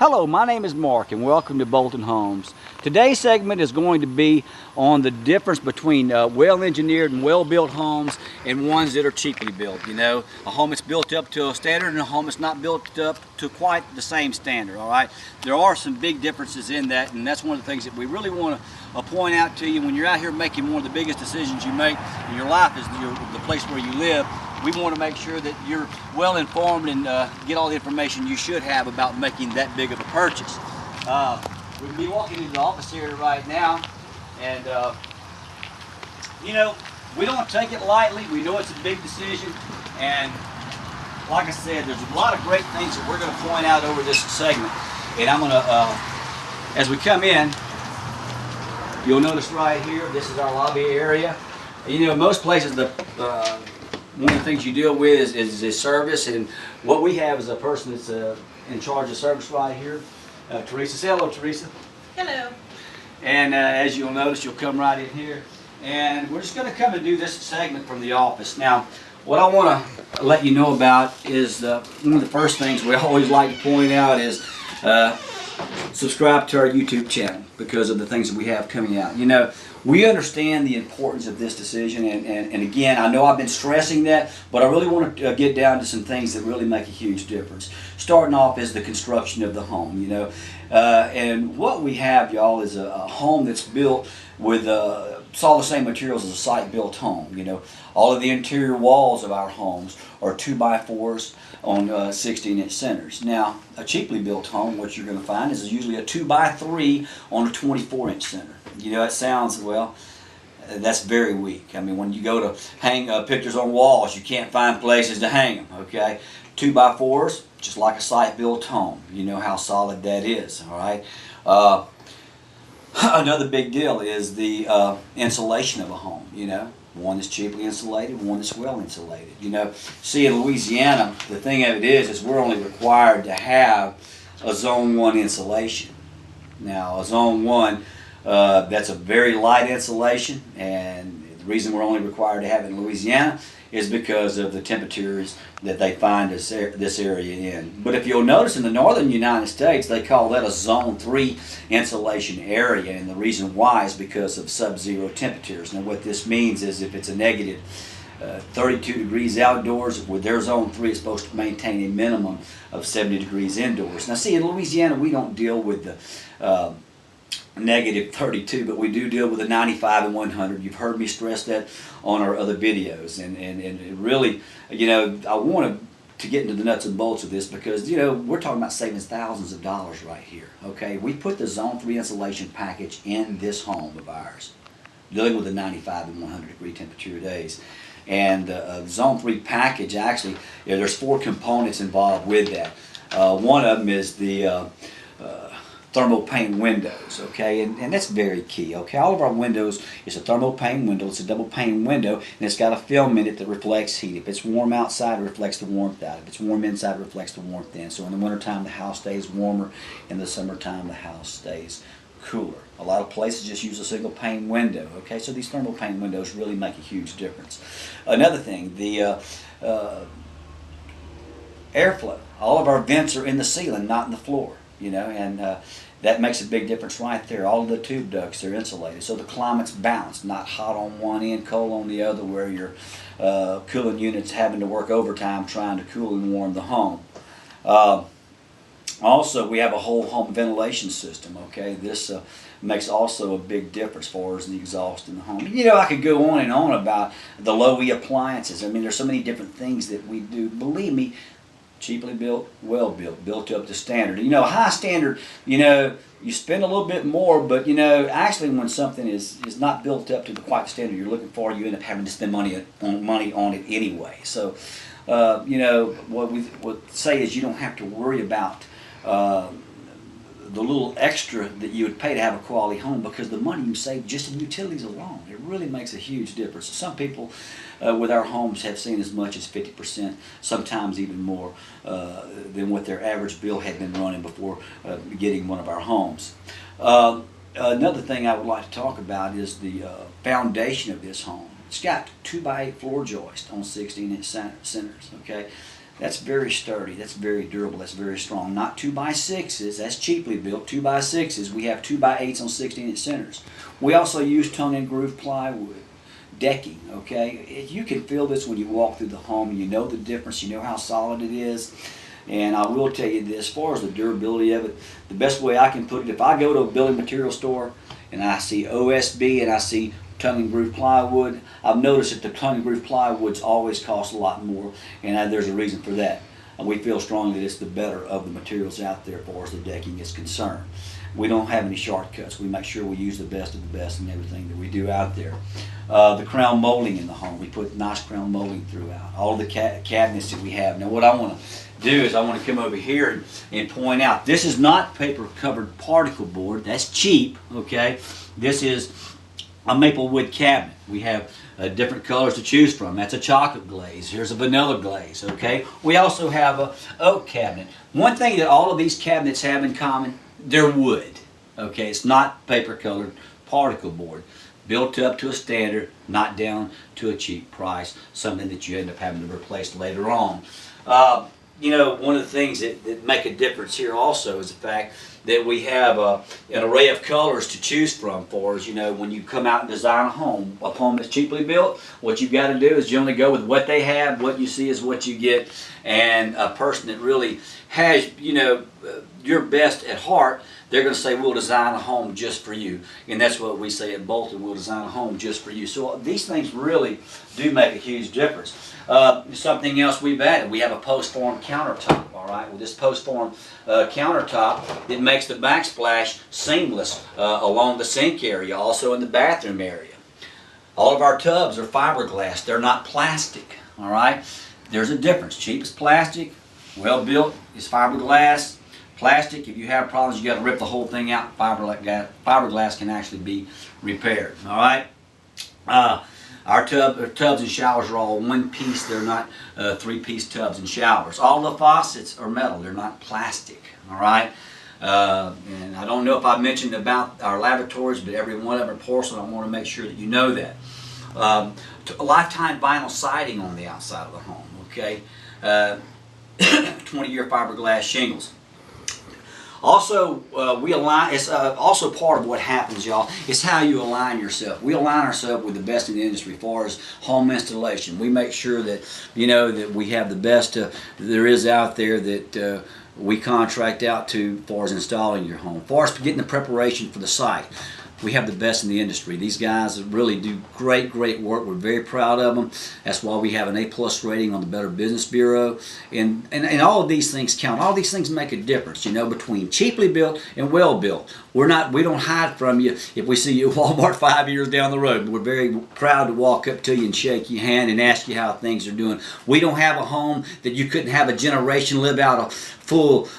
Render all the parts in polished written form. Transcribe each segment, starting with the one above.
Hello, my name is Mark and welcome to Bolton Homes. Today's segment is going to be on the difference between well-engineered and well-built homes and ones that are cheaply built. You know, a home that's built up to a standard and a home that's not built up to quite the same standard, all right? There are some big differences in that, and that's one of the things that we really want to point out to you when you're out here making one of the biggest decisions you make in your life is the place where you live. We want to make sure that you're well informed and get all the information you should have about making that big of a purchase. We'll be walking into the office here right now, and you know, we don't take it lightly. We know it's a big decision, and like I said, there's a lot of great things that we're going to point out over this segment. And I'm going to, as we come in, you'll notice right here, this is our lobby area. You know, most places one of the things you deal with is service, and what we have is a person that's in charge of service right here. Teresa, say hello, Teresa. Hello. And as you'll notice, you'll come right in here, and we're just going to come and do this segment from the office. Now, what I want to let you know about is one of the first things we always like to point out is subscribe to our YouTube channel because of the things that we have coming out. You know, we understand the importance of this decision, and again, I know I've been stressing that, but I really want to get down to some things that really make a huge difference. Starting off is the construction of the home, you know. And what we have, y'all, is a home that's built with all the same materials as a site-built home, you know. All of the interior walls of our homes are 2x4s on 16-inch centers. Now, a cheaply built home, what you're going to find is usually a 2x3 on a 24-inch center. You know, it sounds, well, that's very weak. I mean, when you go to hang pictures on walls, you can't find places to hang them, okay? 2x4s, just like a site-built home. You know how solid that is, all right? Another big deal is the insulation of a home, you know. One that's cheaply insulated, one that's well insulated. You know, see, in Louisiana, the thing of it is we're only required to have a Zone 1 insulation. Now, a Zone 1, that's a very light insulation, and the reason we're only required to have it in Louisiana is because of the temperatures that they find this area in. But if you'll notice, in the northern United States, they call that a Zone 3 insulation area, and the reason why is because of sub-zero temperatures. Now what this means is if it's a negative 32 degrees outdoors, with their Zone 3 it's supposed to maintain a minimum of 70 degrees indoors. Now see, in Louisiana we don't deal with the negative 32, but we do deal with the 95 and 100. You've heard me stress that on our other videos, and it really, you know, I want to get into the nuts and bolts of this because, you know, we're talking about saving thousands of dollars right here, okay? We put the Zone 3 insulation package in this home of ours, dealing with the 95 and 100 degree temperature days. And the Zone 3 package, actually, you know, there's 4 components involved with that. One of them is the thermal pane windows, okay, and that's very key, okay. All of our windows, it's a thermal pane window, it's a double pane window, and it's got a film in it that reflects heat. If it's warm outside, it reflects the warmth out. If it's warm inside, it reflects the warmth in. So in the wintertime, the house stays warmer. In the summertime, the house stays cooler. A lot of places just use a single pane window, okay, so these thermal pane windows really make a huge difference. Another thing, the airflow. All of our vents are in the ceiling, not in the floor. You know, and that makes a big difference right there. All of the tube ducts are insulated, so the climate's balanced, not hot on one end, cold on the other, where your cooling unit's having to work overtime trying to cool and warm the home. Also, we have a whole home ventilation system, okay? This makes also a big difference as far as the exhaust in the home. You know, I could go on and on about the low-E appliances. I mean, there's so many different things that we do. Believe me, cheaply built, well built, built up to standard. You know, high standard, you know, you spend a little bit more, but you know, actually when something is not built up to the quite standard you're looking for, you end up having to spend money on it anyway. So, you know, what we would say is you don't have to worry about the little extra that you would pay to have a quality home, because the money you save just in utilities alone, it really makes a huge difference. Some people with our homes have seen as much as 50%, sometimes even more, than what their average bill had been running before getting one of our homes. Another thing I would like to talk about is the foundation of this home. It's got 2x8 floor joists on 16-inch centers, okay? That's very sturdy, that's very durable, that's very strong. Not 2x6s, that's cheaply built. 2x6s, we have 2x8s on 16-inch centers. We also use tongue and groove plywood decking, okay? You can feel this when you walk through the home, and you know the difference, you know how solid it is. And I will tell you this, as far as the durability of it, the best way I can put it, if I go to a building material store and I see OSB and I see tongue and groove plywood, I've noticed that the tongue and groove plywoods always cost a lot more, and there's a reason for that. We feel strongly that it's the better of the materials out there as far as the decking is concerned. We don't have any shortcuts. We make sure we use the best of the best in everything that we do out there. The crown molding in the home, we put nice crown molding throughout. All the cabinets that we have. Now what I want to do is I want to come over here and point out, this is not paper covered particle board. That's cheap, okay? This is a maple wood cabinet. We have different colors to choose from. That's a chocolate glaze. Here's a vanilla glaze, okay? We also have a oak cabinet. One thing that all of these cabinets have in common, they're wood, okay? It's not paper colored particle board. Built up to a standard, not down to a cheap price, something that you end up having to replace later on. You know, one of the things that make a difference here also is the fact that we have an array of colors to choose from for us. You know, when you come out and design a home that's cheaply built, what you've got to do is generally go with what they have. What you see is what you get. And a person that really has, you know, your best at heart, they're going to say, we'll design a home just for you. And that's what we say at Bolton, we'll design a home just for you. So these things really do make a huge difference. Something else we've added, we have a post-form countertop, all right? With this post-form countertop, it makes the backsplash seamless along the sink area, also in the bathroom area. All of our tubs are fiberglass, they're not plastic, all right? There's a difference. Cheap is plastic, well built is fiberglass. Plastic, if you have problems, you got to rip the whole thing out. Fiberglass can actually be repaired. All right. Our tubs and showers are all one piece. They're not three-piece tubs and showers. All the faucets are metal. They're not plastic. All right. And I don't know if I mentioned about our lavatories, but every one of them are porcelain. I want to make sure that you know that. Lifetime vinyl siding on the outside of the home. Okay. 20-year fiberglass shingles. Also, we align. It's also part of what happens, y'all. It's how you align yourself. We align ourselves with the best in the industry as far as home installation. We make sure that that we have the best there is out there that we contract out to as far as installing your home. As far as getting the preparation for the site, we have the best in the industry. These guys really do great work. We're very proud of them. That's why we have an A+ rating on the Better Business Bureau. And all of these things count. All these things make a difference, between cheaply built and well built. We don't hide from you if we see you at Walmart 5 years down the road. We're very proud to walk up to you and shake your hand and ask you how things are doing. We don't have a home that you couldn't have a generation live out a full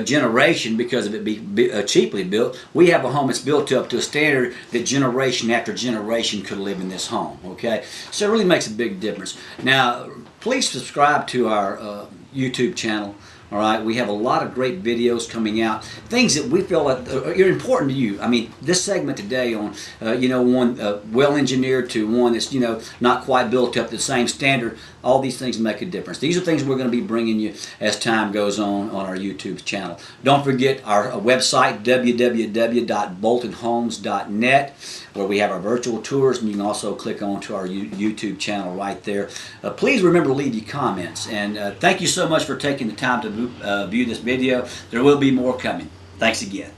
generation because of it being cheaply built. We have a home that's built up to a standard that generation after generation could live in this home. Okay, so it really makes a big difference. Now, please subscribe to our YouTube channel. All right, we have a lot of great videos coming out, things that we feel are important to you. I mean, this segment today on, one well-engineered to one that's, not quite built up to the same standard, all these things make a difference. These are things we're going to be bringing you as time goes on our YouTube channel. Don't forget our website, www.boltonhomes.net, where we have our virtual tours, and you can also click on to our YouTube channel right there. Please remember to leave your comments, and thank you so much for taking the time to view this video. There will be more coming. Thanks again.